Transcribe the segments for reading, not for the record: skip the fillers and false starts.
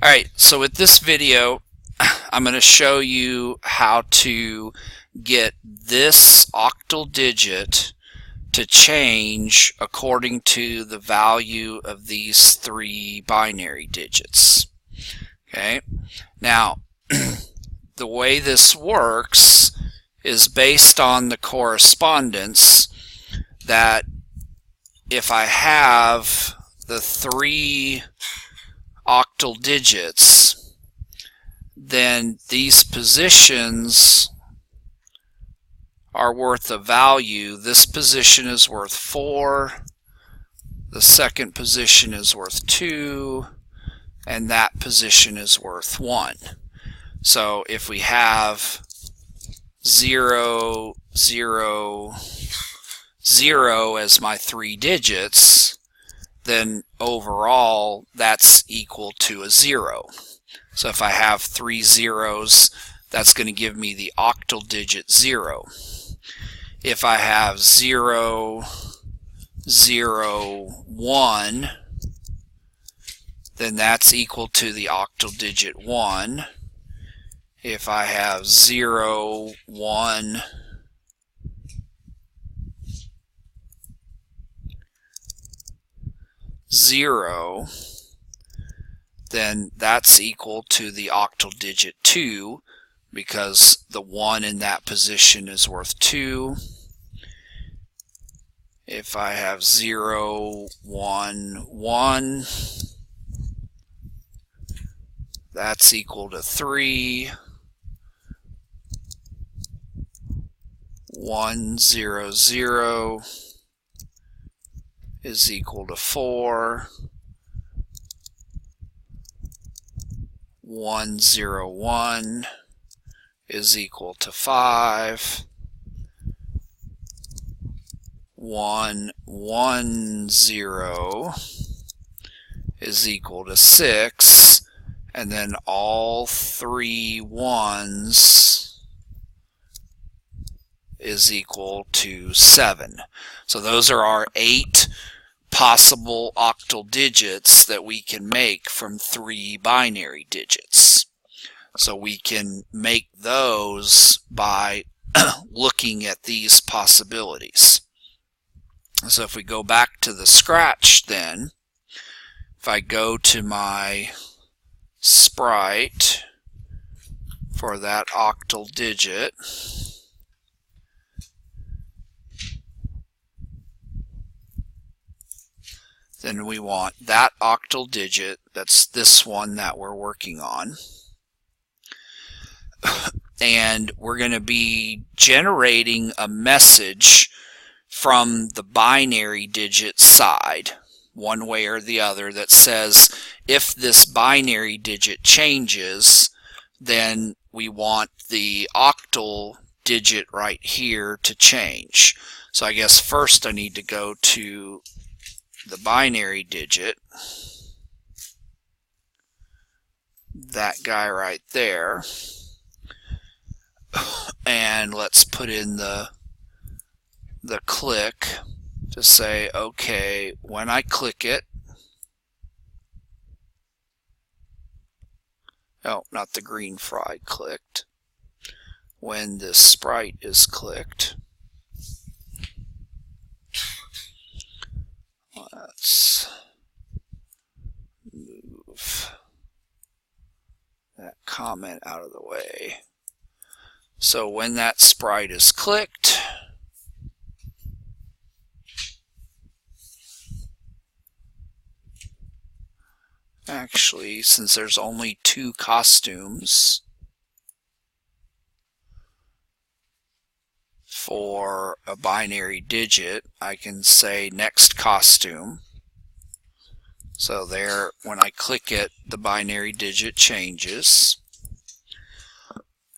Alright, so with this video, I'm going to show you how to get this octal digit to change according to the value of these three binary digits. Okay, now the way this works is based on the correspondence that if I have the three octal digits, then these positions are worth a value. This position is worth 4, the second position is worth 2, and that position is worth 1. So if we have 0, 0, 0 as my three digits, then overall that's equal to a 0. So if I have 3 zeros, that's going to give me the octal digit 0. If I have 0, 0, 1, then that's equal to the octal digit 1. If I have 0, 1, 0, then that's equal to the octal digit 2, because the 1 in that position is worth 2. If I have 0, 1, 1, that's equal to 3. 1, 0, 0 is equal to 4. 1, 0, 1 is equal to 5. 1, 1, 0 is equal to 6, and then all three ones is equal to 7. So those are our 8 possible octal digits that we can make from 3 binary digits. So we can make those by looking at these possibilities. So if we go back to the scratch, then if I go to my sprite for that octal digit, then we want that octal digit, that's this one that we're working on, and we're going to be generating a message from the binary digit side, one way or the other, that says if this binary digit changes, then we want the octal digit right here to change. So I guess first I need to go to the binary digit, that guy right there, and let's put in the click to say, okay, when I click it, oh, not the green fry clicked, when this sprite is clicked, let's move that comment out of the way. So when that sprite is clicked, actually, since there's only 2 costumes for a binary digit, I can say next costume. So there, when I click it, the binary digit changes.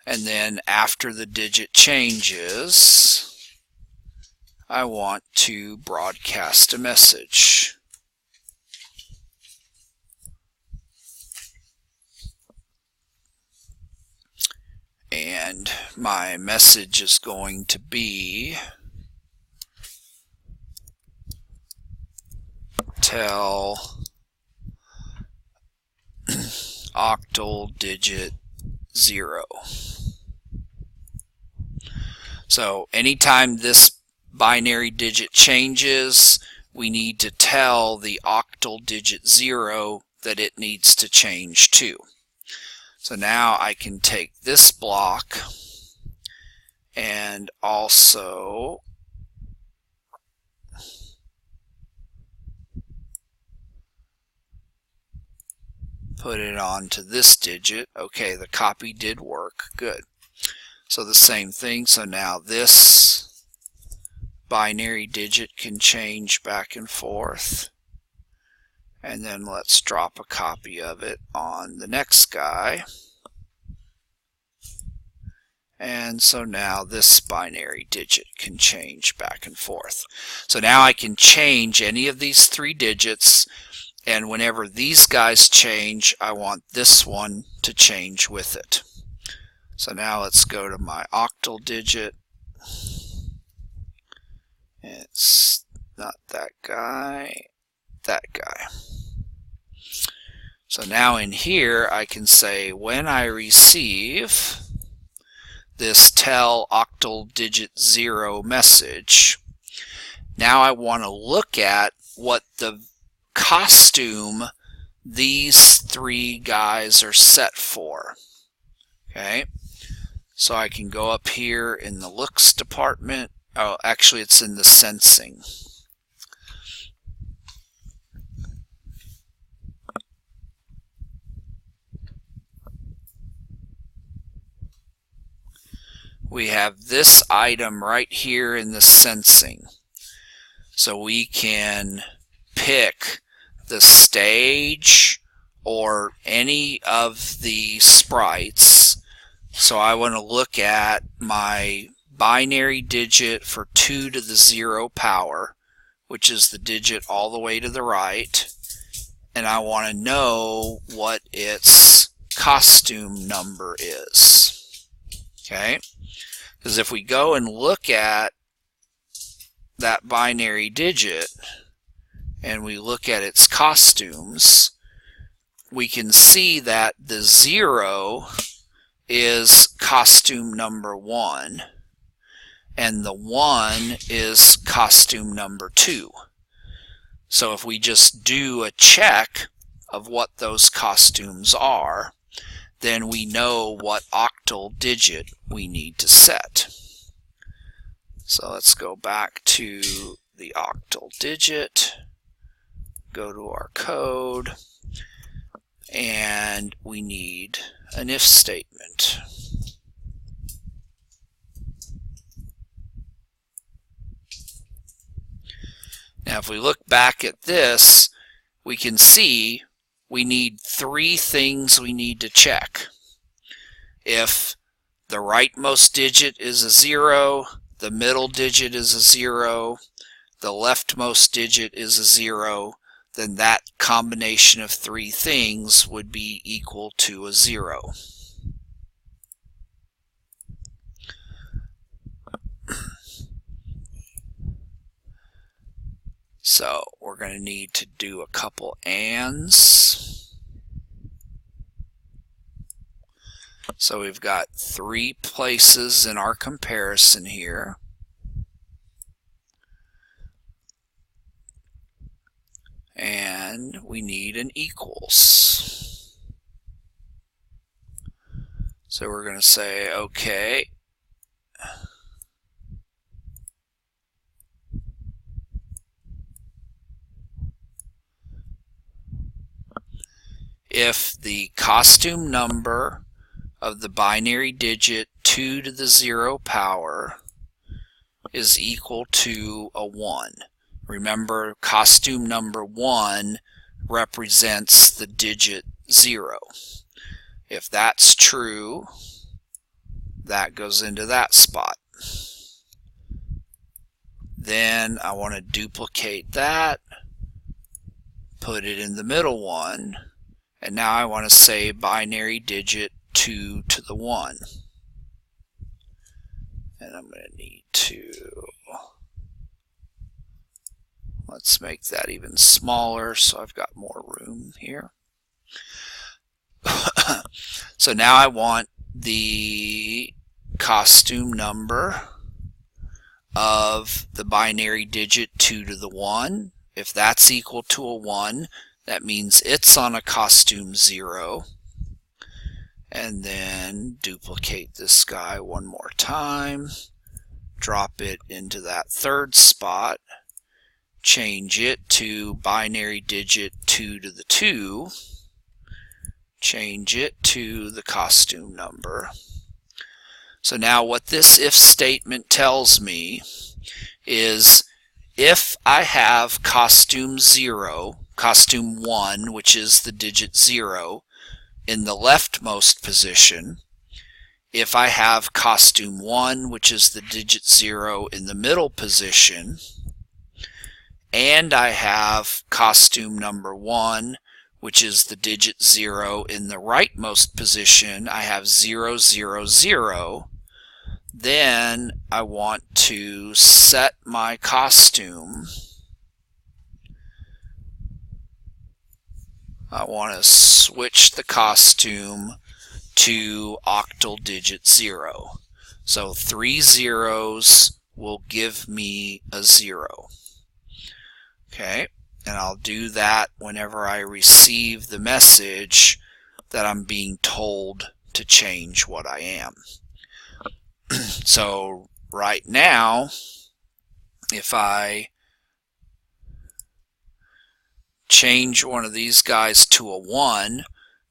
And then after the digit changes, I want to broadcast a message. And my message is going to be tell octal digit 0. So anytime this binary digit changes, we need to tell the octal digit 0 that it needs to change to. So now I can take this block and also put it onto this digit. Okay, the copy did work. Good. So the same thing. So now this binary digit can change back and forth. And then let's drop a copy of it on the next guy. And so now this binary digit can change back and forth. So now I can change any of these 3 digits, and whenever these guys change, I want this one to change with it. So now let's go to my octal digit. It's not that guy, that guy. So now in here I can say when I receive this tell octal digit 0 message, now I want to look at what the costume these 3 guys are set for. Okay, so I can go up here in the looks department. Oh, actually it's in the sensing. We have this item right here in the sensing. So we can pick the stage or any of the sprites. So I want to look at my binary digit for 2 to the 0 power, which is the digit all the way to the right, and I want to know what its costume number is. Okay? Because if we go and look at that binary digit and we look at its costumes, we can see that the 0 is costume number 1 and the 1 is costume number 2. So if we just do a check of what those costumes are, then we know what octal digit we need to set. So let's go back to the octal digit, go to our code, and we need an if statement. Now if we look back at this, we can see we need 3 things we need to check. If the rightmost digit is a 0, the middle digit is a 0, the leftmost digit is a 0, then that combination of 3 things would be equal to a 0. So we're going to need to do a couple ands. So we've got 3 places in our comparison here. And we need an equals. So we're going to say, okay, if the costume number of the binary digit 2 to the 0 power is equal to a 1. Remember, costume number 1 represents the digit 0. If that's true, that goes into that spot. Then I want to duplicate that, put it in the middle one, and now I want to say binary digit 2 to the 1. And I'm going to need to, let's make that even smaller so I've got more room here. So now I want the costume number of the binary digit 2 to the 1. If that's equal to a 1, that means it's on a costume 0. And then duplicate this guy one more time, drop it into that third spot, change it to binary digit 2 to the 2, change it to the costume number. So now what this if statement tells me is if I have costume 0, costume 1, which is the digit 0, in the leftmost position, if I have costume 1, which is the digit 0, in the middle position, and I have costume number 1, which is the digit 0, in the rightmost position, I have 0, 0, 0, then I want to set my costume. I want to switch the costume to octal digit 0. So 3 zeros will give me a 0. Okay, and I'll do that whenever I receive the message that I'm being told to change what I am. So right now, if I change one of these guys to a 1,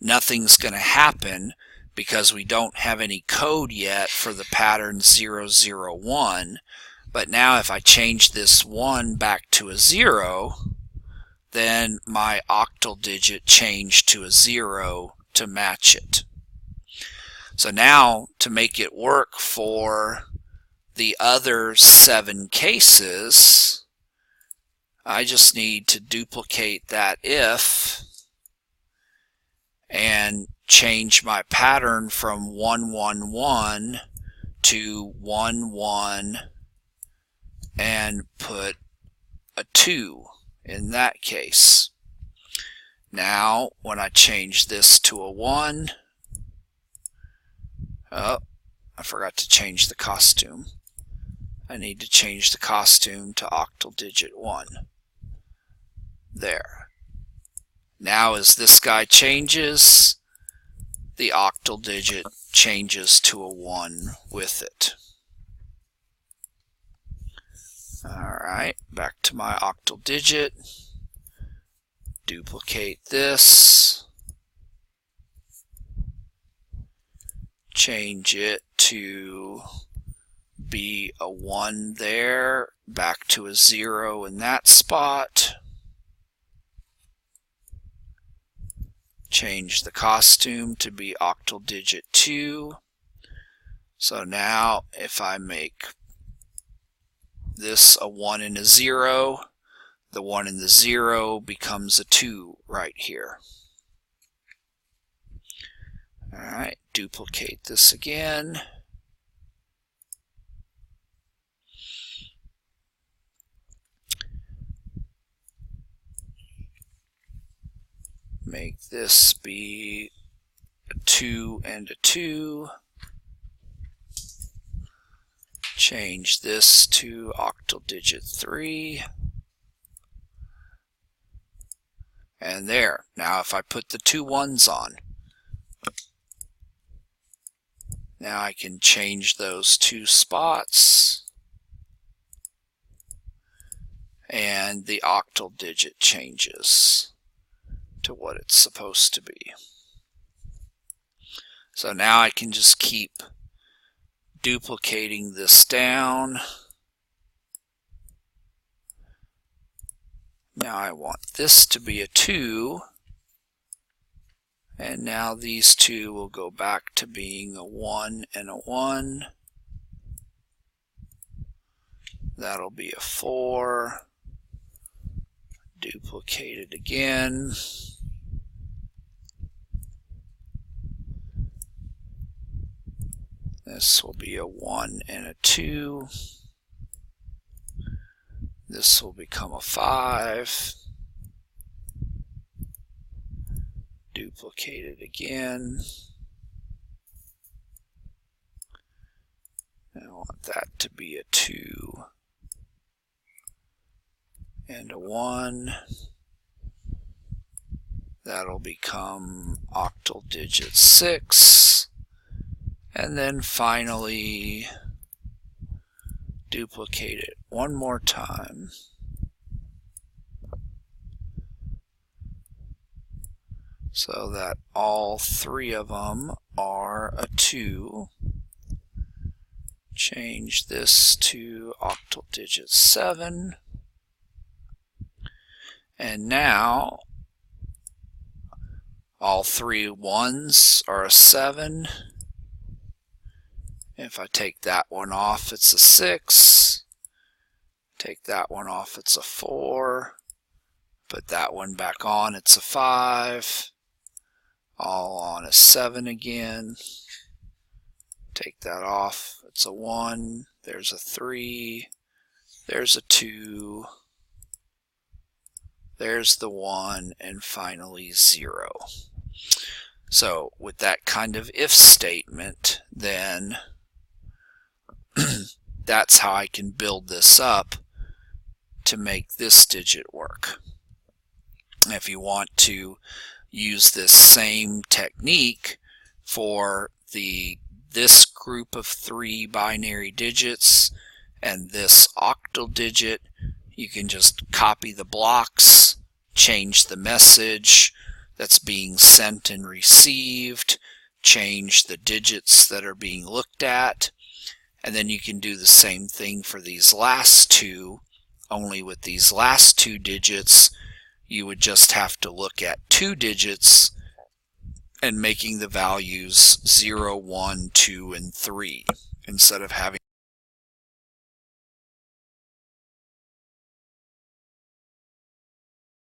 nothing's going to happen because we don't have any code yet for the pattern 001. But now if I change this 1 back to a 0, then my octal digit changed to a 0 to match it. So now to make it work for the other 7 cases, I just need to duplicate that if and change my pattern from 111 to 11 and put a 2 in that case. Now when I change this to a 1, oh, I forgot to change the costume. I need to change the costume to octal digit 1. There. Now as this guy changes, the octal digit changes to a 1 with it. Alright, back to my octal digit. Duplicate this. Change it to be a 1 there, back to a 0 in that spot. Change the costume to be octal digit 2. So now if I make this a 1 and a 0, the 1 and the 0 becomes a 2 right here. Alright, duplicate this again. Make this be a 2 and a 2. Change this to octal digit 3. And there. Now if I put the 2 1s on, now I can change those 2 spots and the octal digit changes to what it's supposed to be. So now I can just keep duplicating this down. Now I want this to be a 2, and now these 2 will go back to being a 1 and a 1. That'll be a 4. Duplicate it again. This will be a 1 and a 2. This will become a 5. Duplicate it again. I want that to be a 2 and a 1. That'll become octal digit 6. And then finally duplicate it one more time. So that all 3 of them are a 2. Change this to octal digit 7. And now all 3 1s are a 7. If I take that one off, it's a 6. Take that one off, it's a 4. Put that one back on, it's a 5. All on a 7 again. Take that off, it's a 1. There's a 3. There's a 2. There's the 1, and finally 0. So with that kind of if statement, then that's how I can build this up to make this digit work. If you want to use this same technique for this group of 3 binary digits and this octal digit, you can just copy the blocks, change the message that's being sent and received, change the digits that are being looked at, and then you can do the same thing for these last 2, only with these last 2 digits you would just have to look at 2 digits and making the values 0, 1, 2, and 3 instead of having